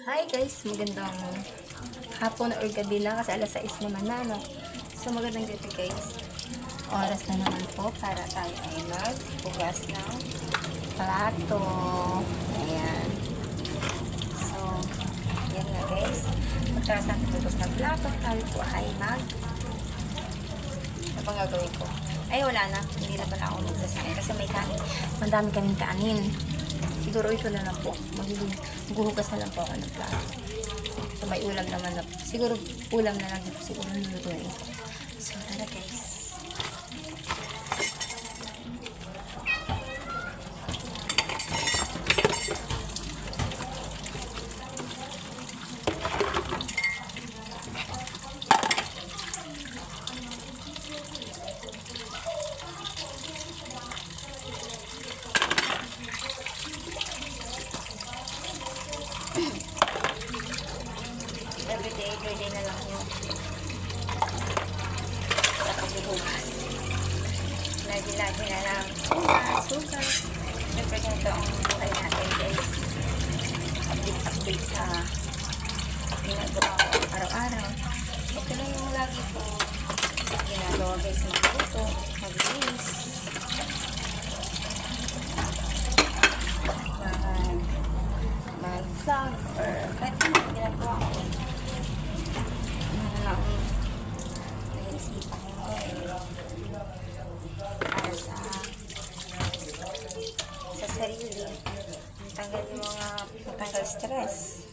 Hi guys, magandang hapon or gabi na kasi alas 6 naman na, no? So magandang gabi guys. Oras na naman po para tayo ay maghugas ng plato. Ayan. So, yan nga guys. Pagkaras natin hugas ng plato, tayo po ay ano bang gagawin ko? Ay, wala na. Hindi na pala ako magsasain kasi may kanin. Madami kaming kanin. Siguro ito na lang po. Maghuhugas na lang po ako ng plato. So, may ulam naman na po. Siguro ulam na lang po. Siguro nulutuin ko. So, tara guys. Everyday na lang yun. Sa pagbubukas. Lagi-lagi na lang. Sugar. Siyempre ganito ang buhay natin guys. Update sa ginagawa ko araw-araw. Okay lang yung lagi ko ginagawa guys. Magluto, maglinis, mag-vlog, or kahit ano ginagawa ko. Naisipan ko para sa sarili, tanggal yung mga matanggal stress.